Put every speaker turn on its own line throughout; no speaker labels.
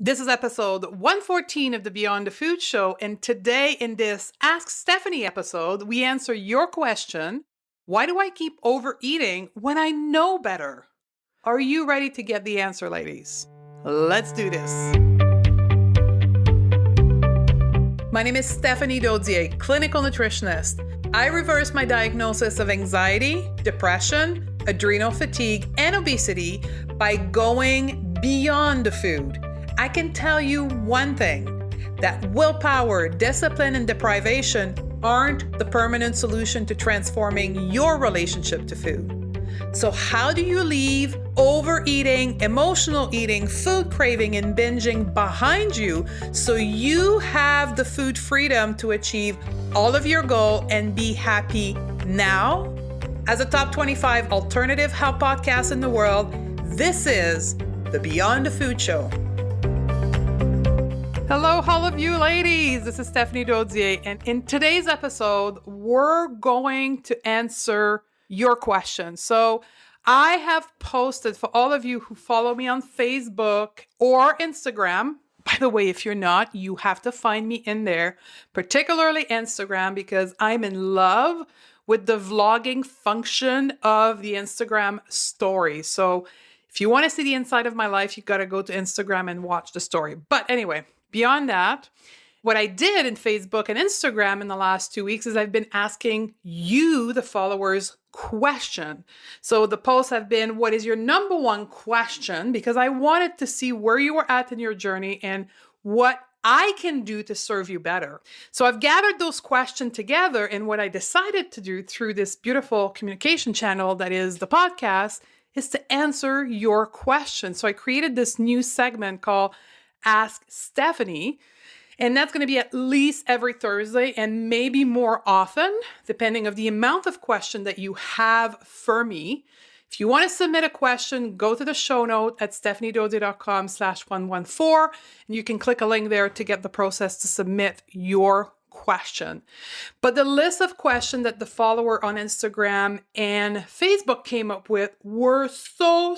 This is episode 114 of the Beyond the Food Show, and today in this Ask Stephanie episode, we answer your question, why do I keep overeating when I know better? Are you ready to get the answer, ladies? Let's do this. My name is Stephanie Dodier, clinical nutritionist. I reversed my diagnosis of anxiety, depression, adrenal fatigue, and obesity by going beyond the food. I can tell you one thing, that willpower, discipline, and deprivation aren't the permanent solution to transforming your relationship to food. So how do you leave overeating, emotional eating, food craving, and binging behind you so you have the food freedom to achieve all of your goals and be happy now? As a top 25 alternative health podcast in the world, this is the Beyond the Food Show. Hello, all of you ladies. This is Stephanie Dodier, and in today's episode, we're going to answer your question. So I have posted for all of you who follow me on Facebook or Instagram. By the way, if you're not, you have to find me in there, particularly Instagram, because I'm in love with the vlogging function of the Instagram story. So if you want to see the inside of my life, you got to go to Instagram and watch the story. But anyway, beyond that, what I did in Facebook and Instagram in the last 2 weeks is I've been asking you, the followers, question. So the posts have been, what is your number one question? Because I wanted to see where you were at in your journey and what I can do to serve you better. So I've gathered those questions together, and what I decided to do through this beautiful communication channel that is the podcast is to answer your questions. So I created this new segment called Ask Stephanie, and that's going to be at least every Thursday and maybe more often, depending on the amount of question that you have for me. If you want to submit a question, go to the show note at stephaniedodier.com/114, and you can click a link there to get the process to submit your question. But the list of questions that the follower on Instagram and Facebook came up with were so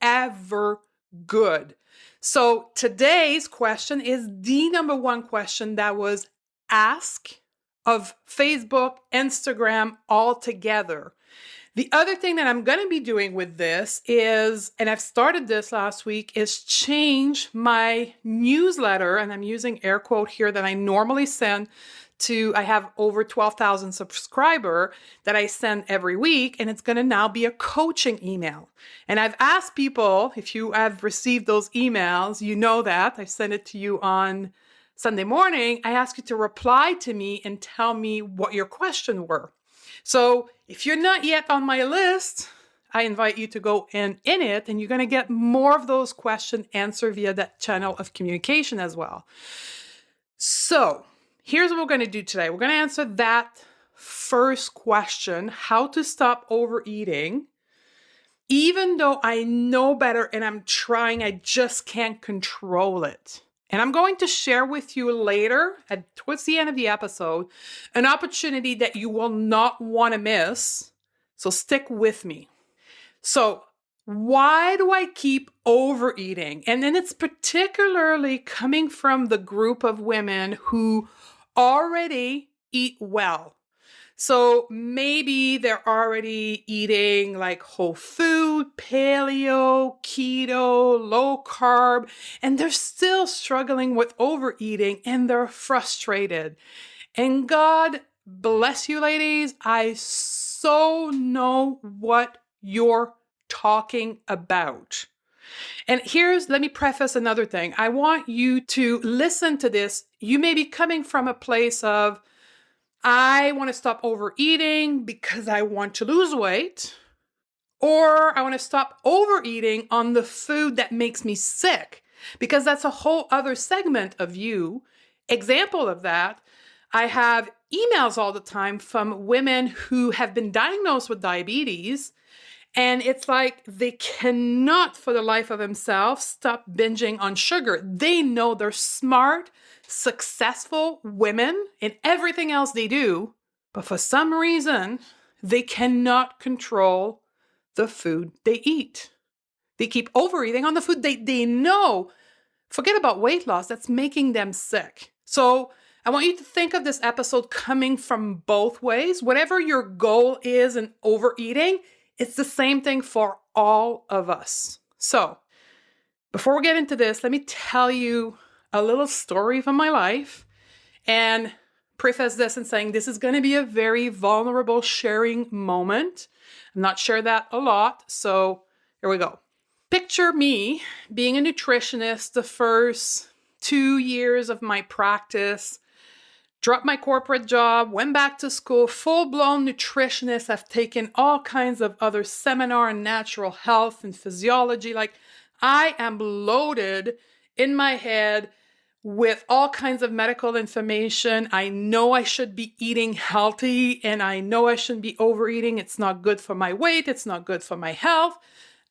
ever good. So today's question is the number one question that was asked of Facebook, Instagram all together. The other thing that I'm going to be doing with this is, and I've started this last week, is change my newsletter, and I'm using air quote here, that I normally send to, I have over 12,000 subscribers that I send every week, and it's going to now be a coaching email. And I've asked people, if you have received those emails, you know that I send it to you on Sunday morning. I ask you to reply to me and tell me what your questions were. So if you're not yet on my list, I invite you to go in it, and you're going to get more of those questions answered via that channel of communication as well. So here's what we're going to do today. We're going to answer that first question, how to stop overeating, even though I know better and I'm trying, I just can't control it. And I'm going to share with you later, towards the end of the episode, an opportunity that you will not want to miss. So stick with me. So why do I keep overeating? And then it's particularly coming from the group of women who already eat well. So maybe they're already eating like whole food, paleo, keto, low carb, and they're still struggling with overeating and they're frustrated. And God bless you, ladies. I so know what you're talking about. And let me preface another thing. I want you to listen to this. You may be coming from a place of, I want to stop overeating because I want to lose weight, or I want to stop overeating on the food that makes me sick, because that's a whole other segment of you. Example of that, I have emails all the time from women who have been diagnosed with diabetes, and it's like they cannot for the life of themselves stop binging on sugar. They know they're smart, successful women in everything else they do, but for some reason, they cannot control the food they eat. They keep overeating on the food they know Forget about weight loss, that's making them sick. So I want you to think of this episode coming from both ways. Whatever your goal is in overeating, it's the same thing for all of us. So before we get into this, let me tell you a little story from my life and preface this in saying this is going to be a very vulnerable sharing moment. I'm not sure that a lot, so here we go. Picture me being a nutritionist the first 2 years of my practice, dropped my corporate job, went back to school, full-blown nutritionist. I've taken all kinds of other seminar in natural health and physiology. Like, I am loaded in my head with all kinds of medical information. I know I should be eating healthy and I know I shouldn't be overeating. It's not good for my weight. It's not good for my health.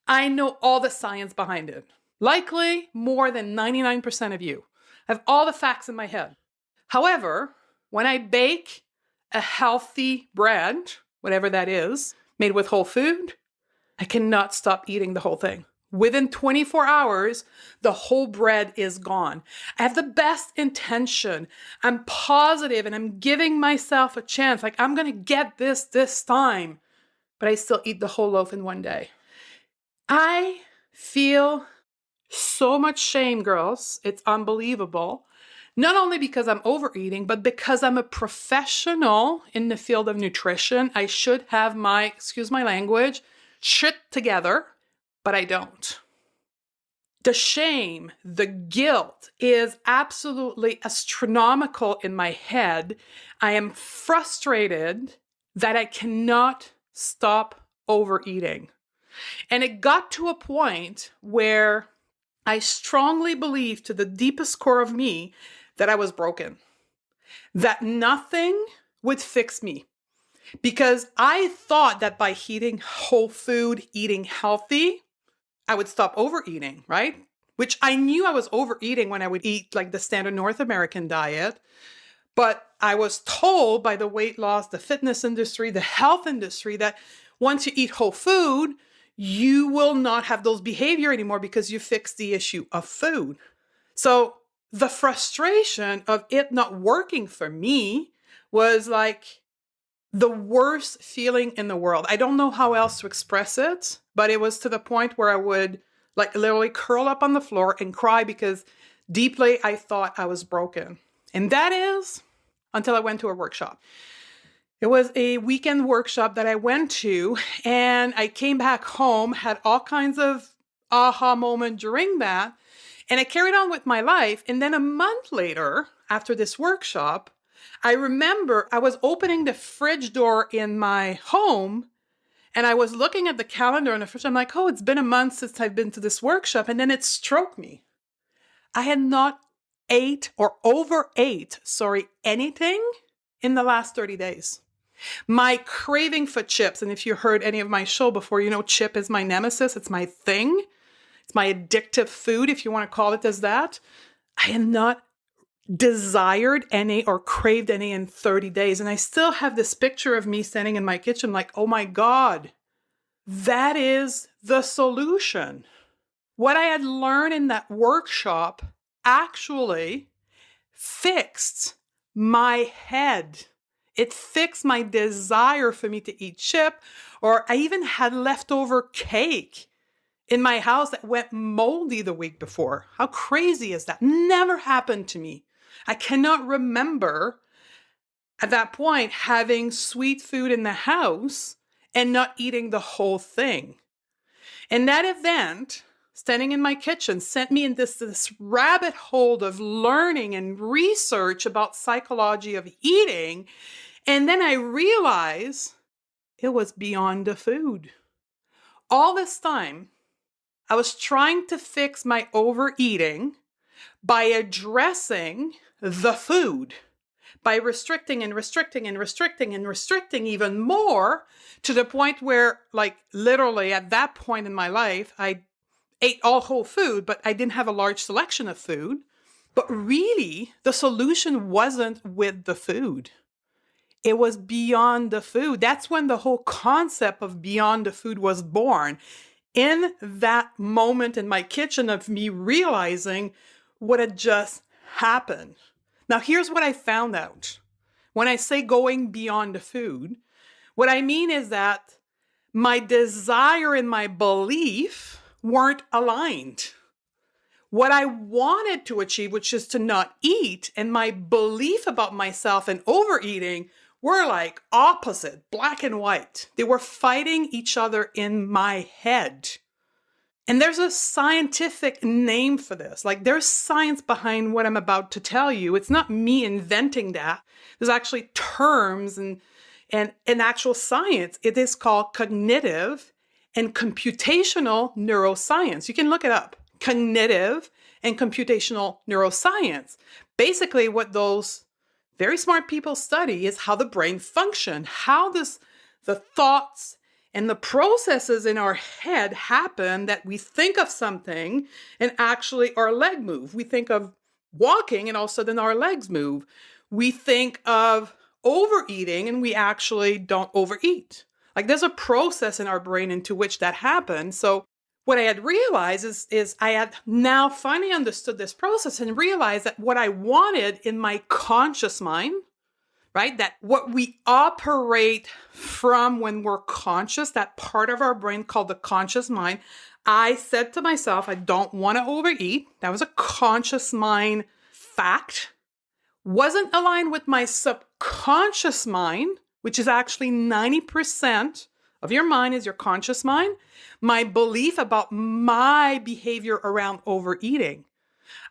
I know all the science behind it. Likely more than 99% of you. I have all the facts in my head. However, when I bake a healthy bread, whatever that is, made with whole food, I cannot stop eating the whole thing. Within 24 hours, the whole bread is gone. I have the best intention. I'm positive and I'm giving myself a chance. Like, I'm going to get this time. But I still eat the whole loaf in one day. I feel so much shame, girls. It's unbelievable. Not only because I'm overeating, but because I'm a professional in the field of nutrition. I should have my, excuse my language, shit together, but I don't. The shame, the guilt is absolutely astronomical in my head. I am frustrated that I cannot stop overeating. And it got to a point where I strongly believed to the deepest core of me that I was broken, that nothing would fix me. Because I thought that by eating whole food, eating healthy, I would stop overeating, right? Which I knew I was overeating when I would eat like the standard North American diet. But I was told by the weight loss, the fitness industry, the health industry that once you eat whole food, you will not have those behavior anymore because you fixed the issue of food. So the frustration of it not working for me was like the worst feeling in the world. I don't know how else to express it, but it was to the point where I would like literally curl up on the floor and cry because deeply I thought I was broken. And that is until I went to a workshop. It was a weekend workshop that I went to, and I came back home, had all kinds of aha moment during that, and I carried on with my life. And then a month later, after this workshop, I remember I was opening the fridge door in my home, and I was looking at the calendar in the fridge. I'm like, oh, it's been a month since I've been to this workshop, and then it struck me. I had not overate anything in the last 30 days. My craving for chips, and if you heard any of my show before, you know chip is my nemesis. It's my thing. It's my addictive food, if you want to call it as that. I had not desired any or craved any in 30 days. And I still have this picture of me standing in my kitchen like, oh my God, that is the solution. What I had learned in that workshop actually fixed my head. It fixed my desire for me to eat chip, or I even had leftover cake in my house that went moldy the week before. How crazy is that? Never happened to me. I cannot remember at that point having sweet food in the house and not eating the whole thing. And that event, standing in my kitchen, sent me into this rabbit hole of learning and research about psychology of eating. And then I realized it was beyond the food. All this time, I was trying to fix my overeating by addressing the food, by restricting and restricting and restricting and restricting even more, to the point where, like, literally at that point in my life, I ate all whole food, but I didn't have a large selection of food. But really, the solution wasn't with the food. It was beyond the food. That's when the whole concept of beyond the food was born. In that moment in my kitchen of me realizing what had just happened. Now, here's what I found out. When I say going beyond the food, what I mean is that my desire and my belief weren't aligned. What I wanted to achieve, which is to not eat, and my belief about myself and overeating were like opposite, black and white. They were fighting each other in my head. And there's a scientific name for this. Like, there's science behind what I'm about to tell you. It's not me inventing that. There's actually terms and actual science. It is called cognitive and computational neuroscience. You can look it up. Cognitive and computational neuroscience. Basically, what those very smart people study is how the brain functions, how the thoughts and the processes in our head happen that we think of something and actually our leg move. We think of walking and all of a sudden our legs move. We think of overeating and we actually don't overeat. Like, there's a process in our brain into which that happens. So what I had realized is I had now finally understood this process and realized that what I wanted in my conscious mind, right? That what we operate from when we're conscious, that part of our brain called the conscious mind, I said to myself, I don't want to overeat. That was a conscious mind fact. Wasn't aligned with my subconscious mind, which is actually 90% of your mind is your conscious mind. My belief about my behavior around overeating.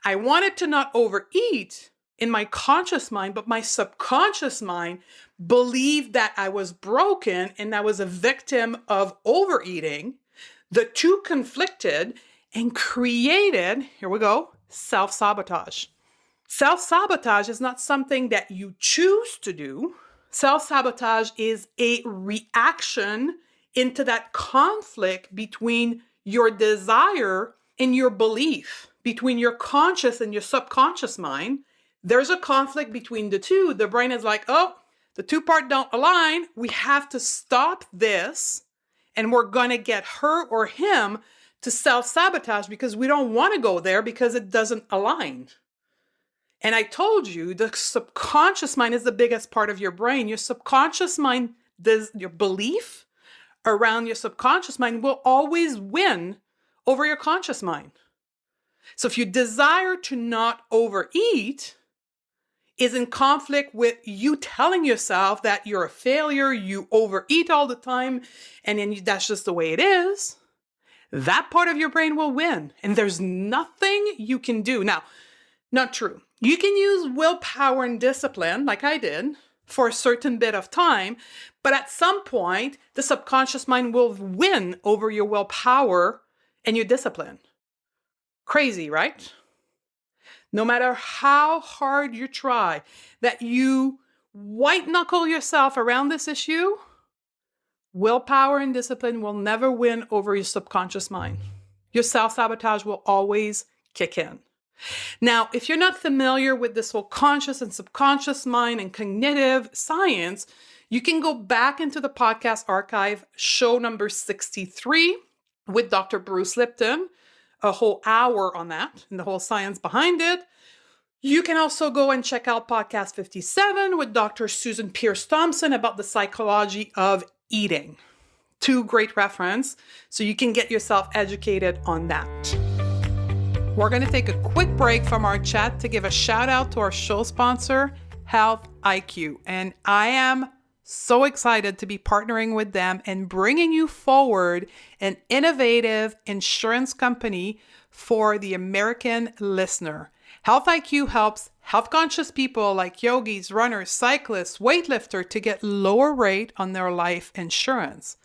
I wanted to not overeat in my conscious mind, but my subconscious mind believed that I was broken and I was a victim of overeating. The two conflicted and created, here we go, self-sabotage. Self-sabotage is not something that you choose to do. Self-sabotage is a reaction into that conflict between your desire and your belief, between your conscious and your subconscious mind. There's a conflict between the two. The brain is like, oh, the two parts don't align. We have to stop this. And we're going to get her or him to self-sabotage because we don't want to go there because it doesn't align. And I told you the subconscious mind is the biggest part of your brain. Your subconscious mind, your belief around your subconscious mind will always win over your conscious mind. So if you desire to not overeat, is in conflict with you telling yourself that you're a failure, you overeat all the time, and then that's just the way it is, that part of your brain will win. And there's nothing you can do. Now, not true. You can use willpower and discipline, like I did, for a certain bit of time, but at some point, the subconscious mind will win over your willpower and your discipline. Crazy, right? No matter how hard you try, that you white knuckle yourself around this issue, willpower and discipline will never win over your subconscious mind. Your self-sabotage will always kick in. Now, if you're not familiar with this whole conscious and subconscious mind and cognitive science, you can go back into the podcast archive, show number 63 with Dr. Bruce Lipton, a whole hour on that and the whole science behind it. You can also go and check out podcast 57 with Dr. Susan Pierce Thompson about the psychology of eating. Two great references, so you can get yourself educated on that. We're going to take a quick break from our chat to give a shout out to our show sponsor, Health IQ. And I am so excited to be partnering with them and bringing you forward an innovative insurance company for the American listener. Health IQ helps health-conscious people like yogis, runners, cyclists, weightlifters to get lower rate on their life insurance.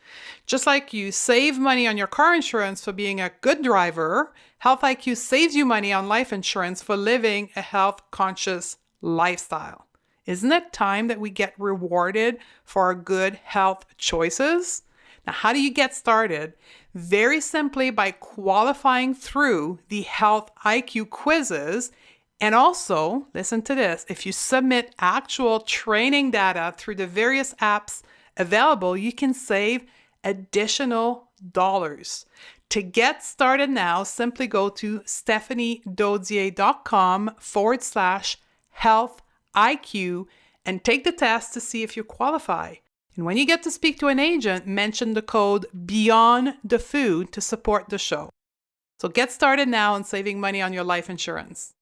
Just like you save money on your car insurance for being a good driver, Health IQ saves you money on life insurance for living a health-conscious lifestyle. Isn't it time that we get rewarded for our good health choices? Now, how do you get started? Very simply by qualifying through the Health IQ quizzes. And also, listen to this, if you submit actual training data through the various apps available, you can save additional dollars. To get started now, simply go to stephaniedodier.com/health IQ and take the test to see if you qualify. And when you get to speak to an agent, mention the code Beyond the Food to support the show. So get started now on saving money on your life insurance.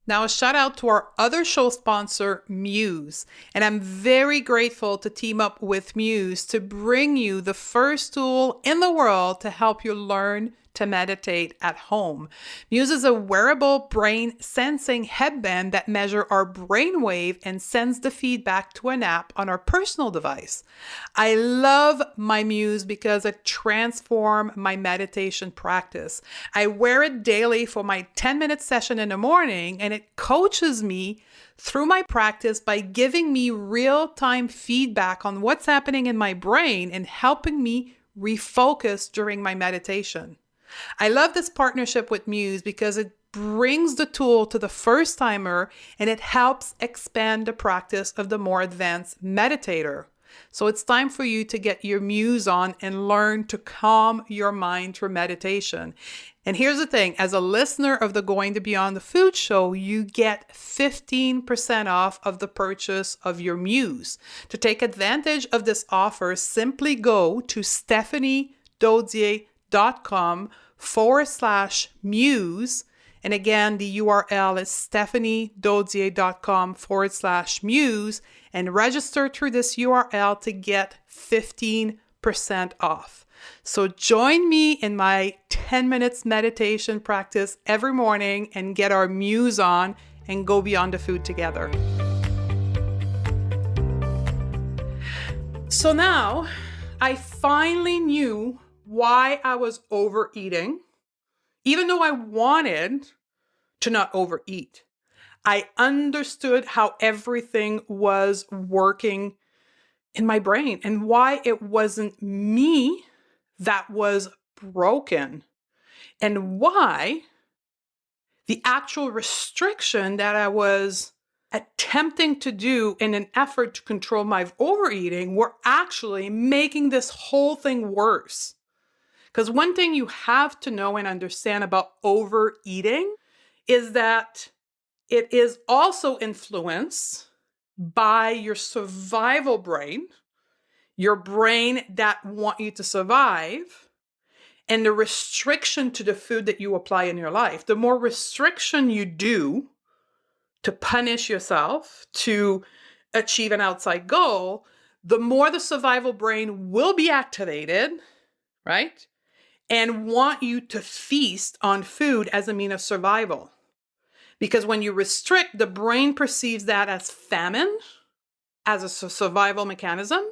Now, a shout out to our other show sponsor, Muse. And I'm very grateful to team up with Muse to bring you the first tool in the world to help you learn to meditate at home. Muse is a wearable brain sensing headband that measures our brainwave and sends the feedback to an app on our personal device. I love my Muse because it transformed my meditation practice. I wear it daily for my 10-minute session in the morning, and it coaches me through my practice by giving me real-time feedback on what's happening in my brain and helping me refocus during my meditation. I love this partnership with Muse because it brings the tool to the first timer and it helps expand the practice of the more advanced meditator. So it's time for you to get your Muse on and learn to calm your mind through meditation. And here's the thing, as a listener of the Going to Beyond the Food show, you get 15% off of the purchase of your Muse. To take advantage of this offer, simply go to stephaniedodier.com/muse. And again, the URL is stephaniedodier.com/muse and register through this URL to get 15% off. So join me in my 10 minutes meditation practice every morning and get our Muse on and go beyond the food together. So now I finally knew why I was overeating, even though I wanted to not overeat. I understood how everything was working in my brain and why it wasn't me that was broken and why the actual restriction that I was attempting to do in an effort to control my overeating were actually making this whole thing worse. Because one thing you have to know and understand about overeating is that it is also influenced by your survival brain, your brain that want you to survive, and the restriction to the food that you apply in your life. The more restriction you do to punish yourself, to achieve an outside goal, the more the survival brain will be activated, right? And want you to feast on food as a means of survival. Because when you restrict, the brain perceives that as famine, as a survival mechanism.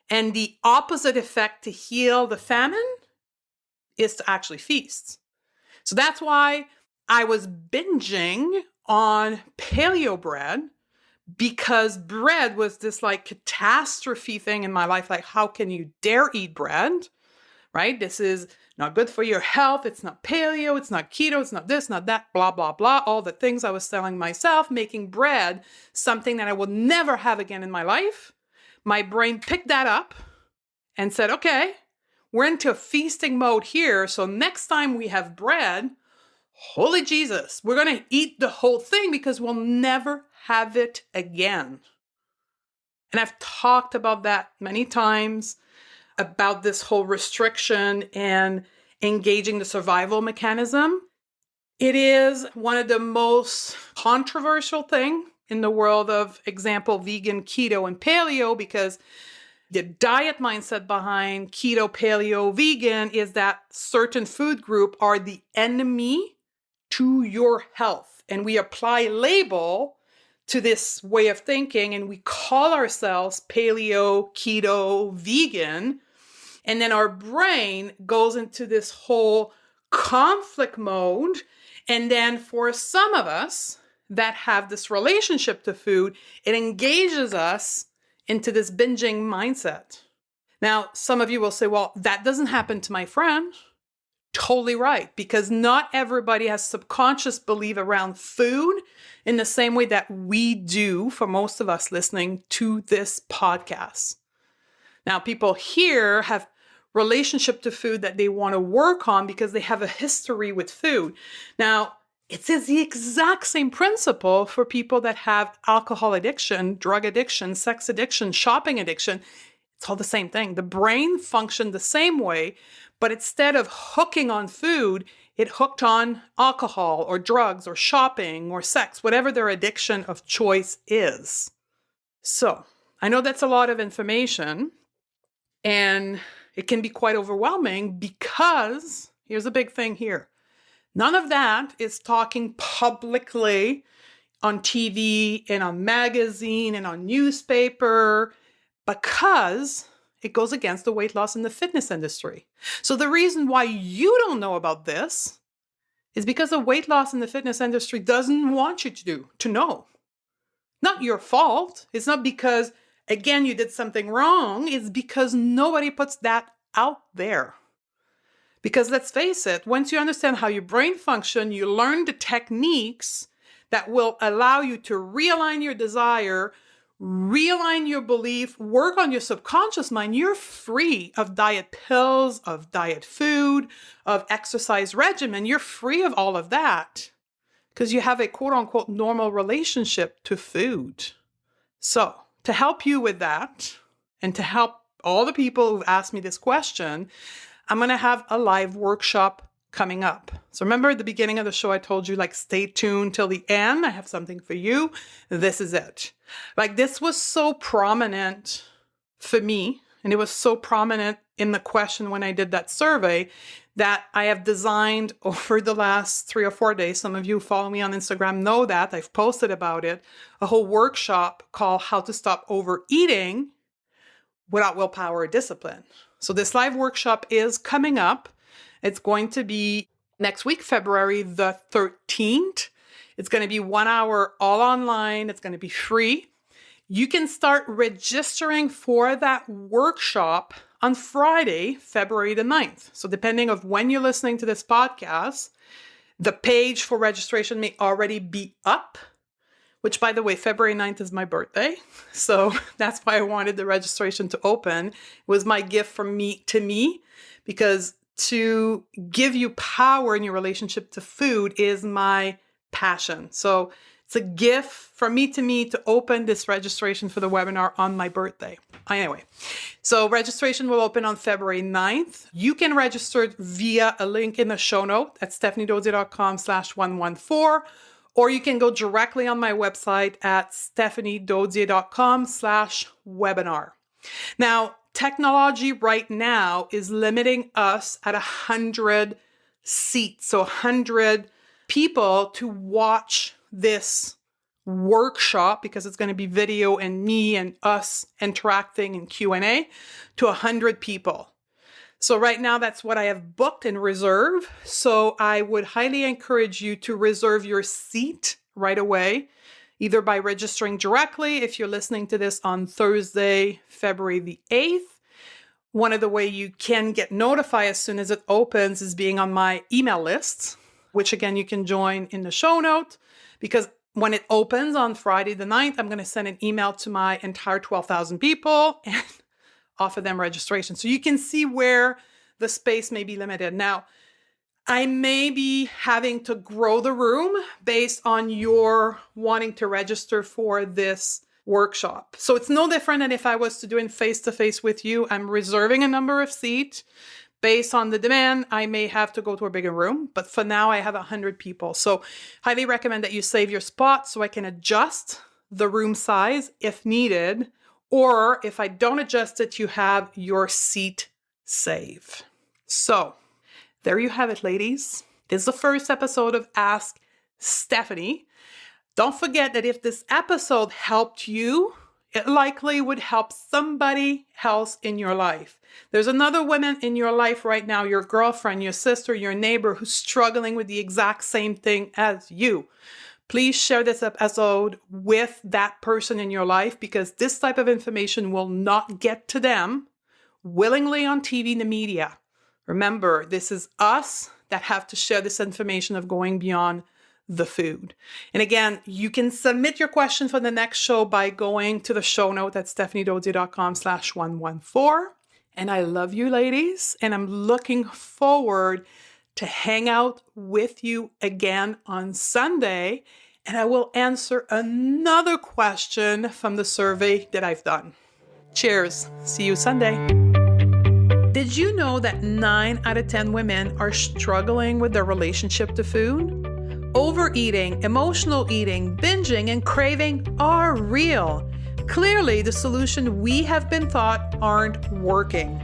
And the opposite effect to heal the famine is to actually feast. So that's why I was binging on paleo bread, because bread was this like catastrophe thing in my life. Like, how can you dare eat bread? Right? This is not good for your health. It's not paleo. It's not keto. It's not this, not that, blah, blah, blah. All the things I was telling myself, making bread something that I will never have again in my life. My brain picked that up and said, okay, we're into feasting mode here. So next time we have bread, holy Jesus, we're going to eat the whole thing because we'll never have it again. And I've talked about that many times, about this whole restriction and engaging the survival mechanism. It is one of the most controversial thing in the world of, example, vegan, keto, and paleo, because the diet mindset behind keto, paleo, vegan is that certain food group are the enemy to your health. And we apply label to this way of thinking and we call ourselves paleo, keto, vegan. And then our brain goes into this whole conflict mode. And then for some of us that have this relationship to food, it engages us into this binging mindset. Now, some of you will say, well, that doesn't happen to my friend. Totally right, because not everybody has subconscious belief around food in the same way that we do for most of us listening to this podcast. Now, people here have relationship to food that they want to work on because they have a history with food. Now, it's the exact same principle for people that have alcohol addiction, drug addiction, sex addiction, shopping addiction. It's all the same thing. The brain functioned the same way, but instead of hooking on food, it hooked on alcohol or drugs or shopping or sex, whatever their addiction of choice is. So I know that's a lot of information, and it can be quite overwhelming because here's a big thing here. None of that is talking publicly on TV and on magazine and on newspaper because it goes against the weight loss and the fitness industry. So the reason why you don't know about this is because the weight loss and the fitness industry doesn't want you to know. Not your fault. It's not because, again, you did something wrong. It's because nobody puts that out there. Because let's face it, once you understand how your brain functions, you learn the techniques that will allow you to realign your desire, realign your belief, work on your subconscious mind. You're free of diet pills, of diet food, of exercise regimen. You're free of all of that because you have a quote unquote normal relationship to food. So to help you with that and to help all the people who've asked me this question, I'm going to have a live workshop coming up. So remember at the beginning of the show, I told you, stay tuned till the end. I have something for you. This is it. This was so prominent for me, and it was so prominent in the question when I did that survey that I have designed over the last 3 or 4 days. Some of you who follow me on Instagram know that. I've posted about it. A whole workshop called How to Stop Overeating Without Willpower or Discipline. So this live workshop is coming up. It's going to be next week, February the 13th. It's going to be 1 hour all online. It's going to be free. You can start registering for that workshop on Friday, February the 9th. So depending on when you're listening to this podcast, the page for registration may already be up, which, by the way, February 9th is my birthday. So that's why I wanted the registration to open. It was my gift from me to me, because to give you power in your relationship to food is my passion. So it's a gift from me to open this registration for the webinar on my birthday. Anyway, so registration will open on February 9th. You can register via a link in the show note at stephaniedodier.com/114. Or you can go directly on my website at stephaniedodier.com/webinar. Now, technology right now is limiting us at 100 seats, so 100 people to watch this workshop, because it's going to be video and me and us interacting in Q&A, to 100 people. So right now, that's what I have booked and reserved. So I would highly encourage you to reserve your seat right away, either by registering directly if you're listening to this on Thursday, February the 8th. One of the ways you can get notified as soon as it opens is being on my email list, which again, you can join in the show note, because when it opens on Friday the 9th, I'm going to send an email to my entire 12,000 people and offer them registration. So you can see where the space may be limited. Now, I may be having to grow the room based on your wanting to register for this workshop. So it's no different than if I was to do it face-to-face with you. I'm reserving a number of seats. Based on the demand, I may have to go to a bigger room, but for now I have 100 people. So highly recommend that you save your spot so I can adjust the room size if needed. Or if I don't adjust it, you have your seat saved. So there you have it, ladies. This is the first episode of Ask Stephanie. Don't forget that if this episode helped you, it likely would help somebody else in your life. There's another woman in your life right now, your girlfriend, your sister, your neighbor, who's struggling with the exact same thing as you. Please share this episode with that person in your life, because this type of information will not get to them willingly on TV and the media. Remember, this is us that have to share this information of going beyond the food. And again, you can submit your question for the next show by going to the show note at stephaniedodier.com/114. And I love you, ladies, and I'm looking forward to hang out with you again on Sunday, and I will answer another question from the survey that I've done. Cheers. See you Sunday. Did you know that 9 out of 10 women are struggling with their relationship to food? Overeating, emotional eating, binging, and craving are real. Clearly, the solution we have been taught aren't working.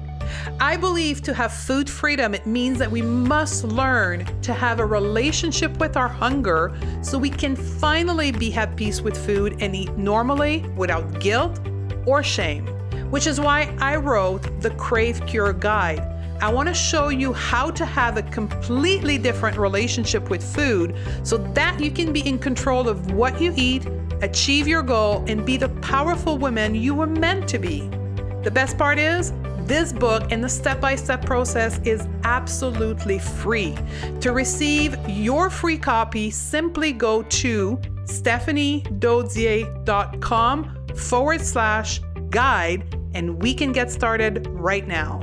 I believe to have food freedom, it means that we must learn to have a relationship with our hunger so we can finally be at peace with food and eat normally without guilt or shame, which is why I wrote the Crave Cure Guide. I want to show you how to have a completely different relationship with food so that you can be in control of what you eat, achieve your goal, and be the powerful woman you were meant to be. The best part is, this book and the step-by-step process is absolutely free. To receive your free copy, simply go to stephaniedodier.com/guide and we can get started right now.